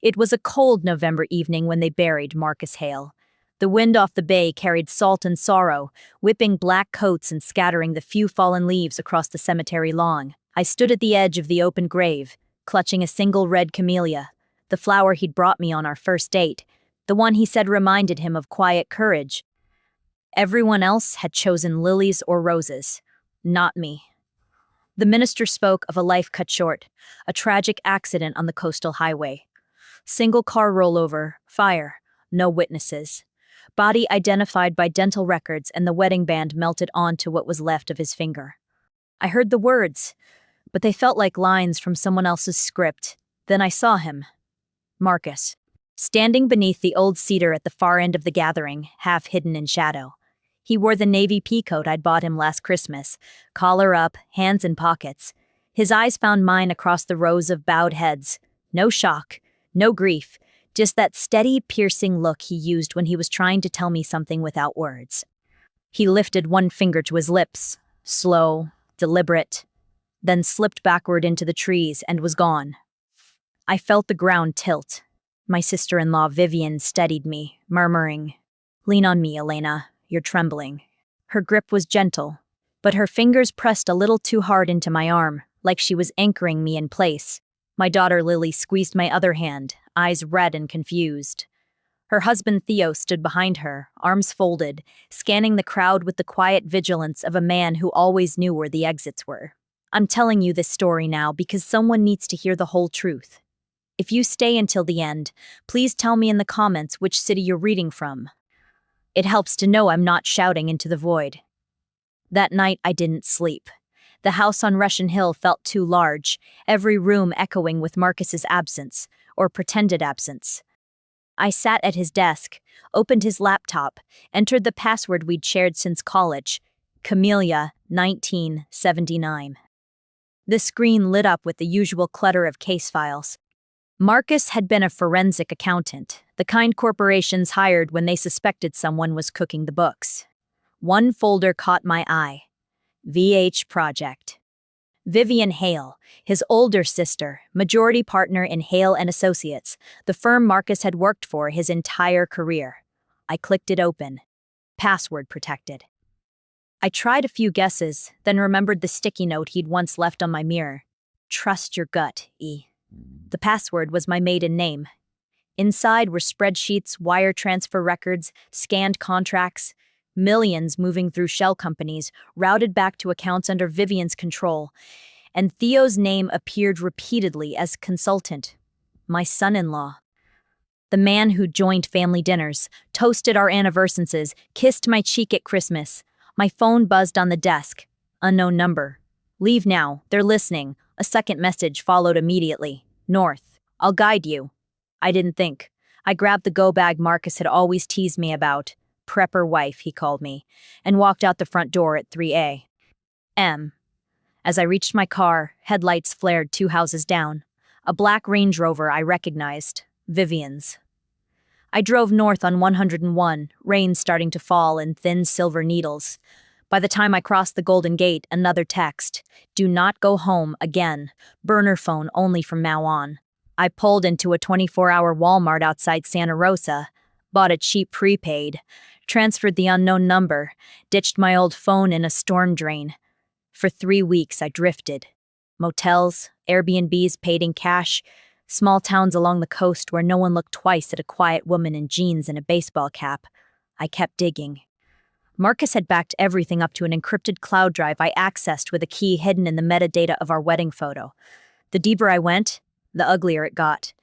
It was a cold November evening when they buried Marcus Hale. The wind off the bay carried salt and sorrow, whipping black coats and scattering the few fallen leaves across the cemetery lawn. I stood at the edge of the open grave, clutching a single red camellia, the flower he'd brought me on our first date, the one he said reminded him of quiet courage. Everyone else had chosen lilies or roses, not me. The minister spoke of a life cut short, a tragic accident on the coastal highway. Single car rollover, fire, no witnesses. Body identified by dental records, and the wedding band melted onto what was left of his finger. I heard the words, but they felt like lines from someone else's script. Then I saw him. Marcus. Standing beneath the old cedar at the far end of the gathering, half hidden in shadow. He wore the navy peacoat I'd bought him last Christmas, collar up, hands in pockets. His eyes found mine across the rows of bowed heads. No shock, no grief, just that steady, piercing look he used when he was trying to tell me something without words. He lifted one finger to his lips, slow, deliberate, then slipped backward into the trees and was gone. I felt the ground tilt. My sister-in-law Vivian steadied me, murmuring, "Lean on me, Elena, you're trembling." Her grip was gentle, but her fingers pressed a little too hard into my arm, like she was anchoring me in place. My daughter Lily squeezed my other hand, eyes red and confused. Her husband Theo stood behind her, arms folded, scanning the crowd with the quiet vigilance of a man who always knew where the exits were. I'm telling you this story now because someone needs to hear the whole truth. If you stay until the end, please tell me in the comments which city you're reading from. It helps to know I'm not shouting into the void. That night I didn't sleep. The house on Russian Hill felt too large, every room echoing with Marcus's absence, or pretended absence. I sat at his desk, opened his laptop, entered the password we'd shared since college, Camellia 1979. The screen lit up with the usual clutter of case files. Marcus had been a forensic accountant, the kind corporations hired when they suspected someone was cooking the books. One folder caught my eye. VH Project. Vivian Hale, his older sister, majority partner in Hale and Associates, the firm Marcus had worked for his entire career. I clicked it open. Password protected. I tried a few guesses, then remembered the sticky note he'd once left on my mirror. Trust your gut, E. The password was my maiden name. Inside were spreadsheets, wire transfer records, scanned contracts, millions moving through shell companies, routed back to accounts under Vivian's control, and Theo's name appeared repeatedly as consultant. My son-in-law. The man who joined family dinners, toasted our anniversaries, kissed my cheek at Christmas. My phone buzzed on the desk. Unknown number. Leave now, they're listening. A second message followed immediately. North. I'll guide you. I didn't think. I grabbed the go bag Marcus had always teased me about. Prepper wife, he called me, and walked out the front door at 3 a.m. As I reached my car, headlights flared 2 houses down. A black Range Rover I recognized. Vivian's. I drove north on 101, rain starting to fall in thin silver needles. By the time I crossed the Golden Gate, another text. Do not go home again. Burner phone only from now on. I pulled into a 24-hour Walmart outside Santa Rosa, bought a cheap prepaid, transferred the unknown number, ditched my old phone in a storm drain. For 3 weeks I drifted. Motels, Airbnbs paid in cash, small towns along the coast where no one looked twice at a quiet woman in jeans and a baseball cap. I kept digging. Marcus had backed everything up to an encrypted cloud drive I accessed with a key hidden in the metadata of our wedding photo. The deeper I went, the uglier it got.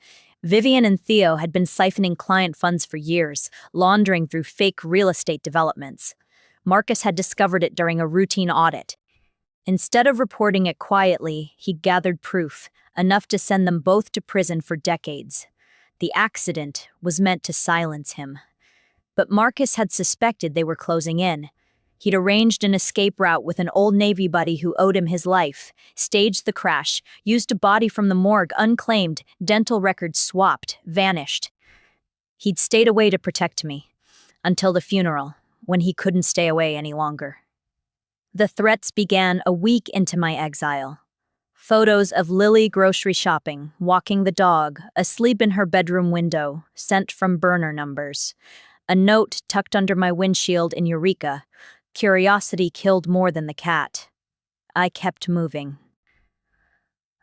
Vivian and Theo had been siphoning client funds for years, laundering through fake real estate developments. Marcus had discovered it during a routine audit. Instead of reporting it quietly, he gathered proof, enough to send them both to prison for decades. The accident was meant to silence him. But Marcus had suspected they were closing in. He'd arranged an escape route with an old Navy buddy who owed him his life, staged the crash, used a body from the morgue unclaimed, dental records swapped, vanished. He'd stayed away to protect me, until the funeral, when he couldn't stay away any longer. The threats began a week into my exile. Photos of Lily grocery shopping, walking the dog, asleep in her bedroom window, sent from burner numbers. A note tucked under my windshield in Eureka. Curiosity killed more than the cat. I kept moving.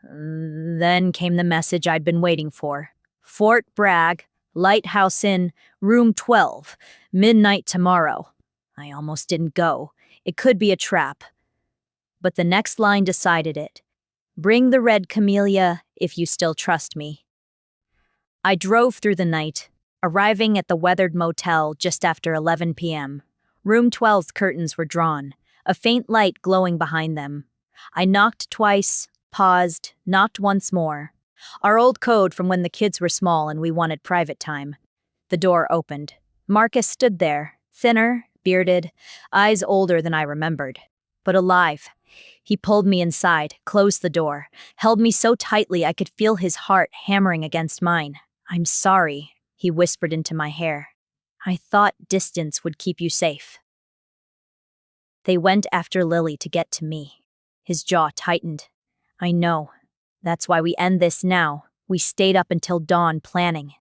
Then came the message I'd been waiting for. Fort Bragg, Lighthouse Inn, room 12, midnight tomorrow. I almost didn't go. It could be a trap. But the next line decided it. Bring the red camellia if you still trust me. I drove through the night, arriving at the weathered motel just after 11 p.m. Room 12's curtains were drawn, a faint light glowing behind them. I knocked twice, paused, knocked once more. Our old code from when the kids were small and we wanted private time. The door opened. Marcus stood there, thinner, bearded, eyes older than I remembered, but alive. He pulled me inside, closed the door, held me so tightly I could feel his heart hammering against mine. I'm sorry, he whispered into my hair. I thought distance would keep you safe. They went after Lily to get to me. His jaw tightened. I know. That's why we end this now. We stayed up until dawn planning.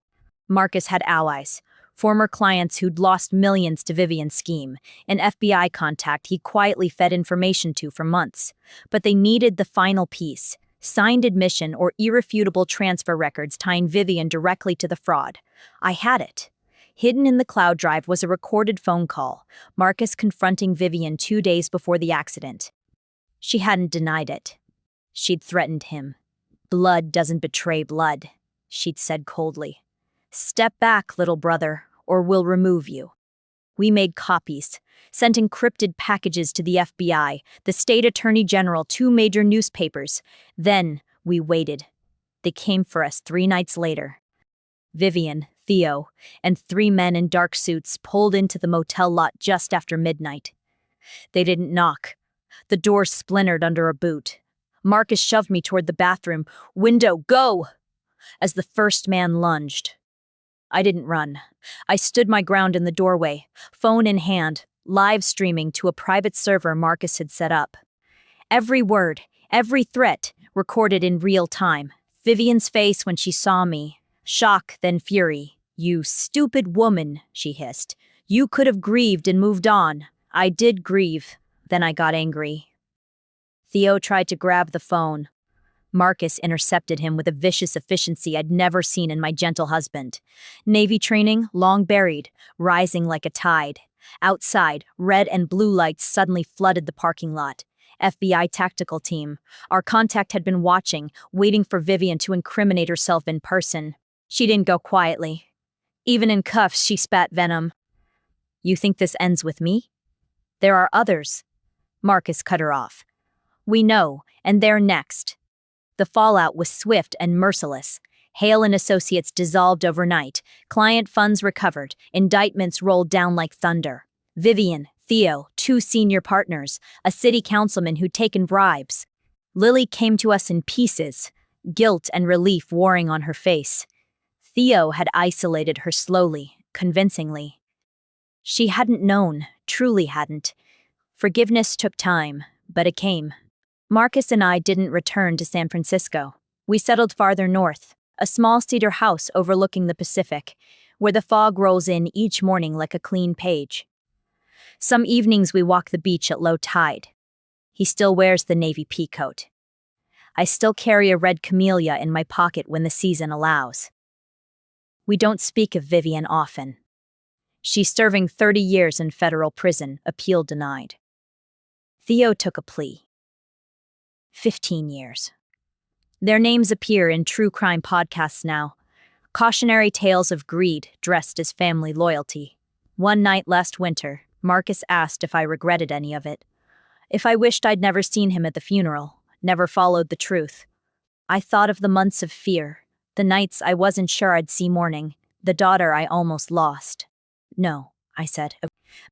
Marcus had allies. Former clients who'd lost millions to Vivian's scheme, an FBI contact he quietly fed information to for months. But they needed the final piece, signed admission or irrefutable transfer records tying Vivian directly to the fraud. I had it. Hidden in the cloud drive was a recorded phone call, Marcus confronting Vivian 2 days before the accident. She hadn't denied it. She'd threatened him. Blood doesn't betray blood, she'd said coldly. Step back, little brother, or we'll remove you. We made copies, sent encrypted packages to the FBI, the state attorney general, 2 major newspapers. Then we waited. They came for us 3 nights later. Vivian, Theo, and 3 men in dark suits pulled into the motel lot just after midnight. They didn't knock. The door splintered under a boot. Marcus shoved me toward the bathroom. Window, go! As the first man lunged. I didn't run. I stood my ground in the doorway, phone in hand, live streaming to a private server Marcus had set up. Every word, every threat, recorded in real time. Vivian's face when she saw me. Shock, then fury. You stupid woman, she hissed. You could have grieved and moved on. I did grieve. Then I got angry. Theo tried to grab the phone. Marcus intercepted him with a vicious efficiency I'd never seen in my gentle husband. Navy training, long buried, rising like a tide. Outside, red and blue lights suddenly flooded the parking lot. FBI tactical team. Our contact had been watching, waiting for Vivian to incriminate herself in person. She didn't go quietly. Even in cuffs, she spat venom. You think this ends with me? There are others. Marcus cut her off. We know, and they're next. The fallout was swift and merciless. Hale and Associates dissolved overnight. Client funds recovered. Indictments rolled down like thunder. Vivian, Theo, 2 senior partners, a city councilman who'd taken bribes. Lily came to us in pieces, guilt and relief warring on her face. Theo had isolated her slowly, convincingly. She hadn't known, truly hadn't. Forgiveness took time, but it came. Marcus and I didn't return to San Francisco. We settled farther north, a small cedar house overlooking the Pacific, where the fog rolls in each morning like a clean page. Some evenings we walk the beach at low tide. He still wears the navy peacoat. I still carry a red camellia in my pocket when the season allows. We don't speak of Vivian often. She's serving 30 years in federal prison, appeal denied. Theo took a plea. 15 years. Their names appear in true crime podcasts now. Cautionary tales of greed dressed as family loyalty. One night last winter, Marcus asked if I regretted any of it. If I wished I'd never seen him at the funeral, never followed the truth. I thought of the months of fear, the nights I wasn't sure I'd see morning, the daughter I almost lost. No, I said,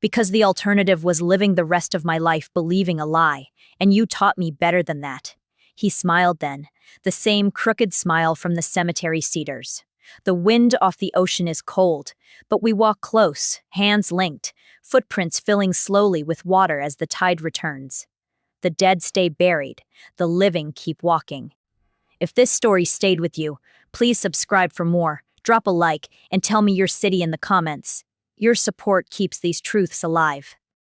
because the alternative was living the rest of my life believing a lie, and you taught me better than that. He smiled then, the same crooked smile from the cemetery cedars. The wind off the ocean is cold, but we walk close, hands linked, footprints filling slowly with water as the tide returns. The dead stay buried, the living keep walking. If this story stayed with you, please subscribe for more, drop a like, and tell me your city in the comments. Your support keeps these truths alive.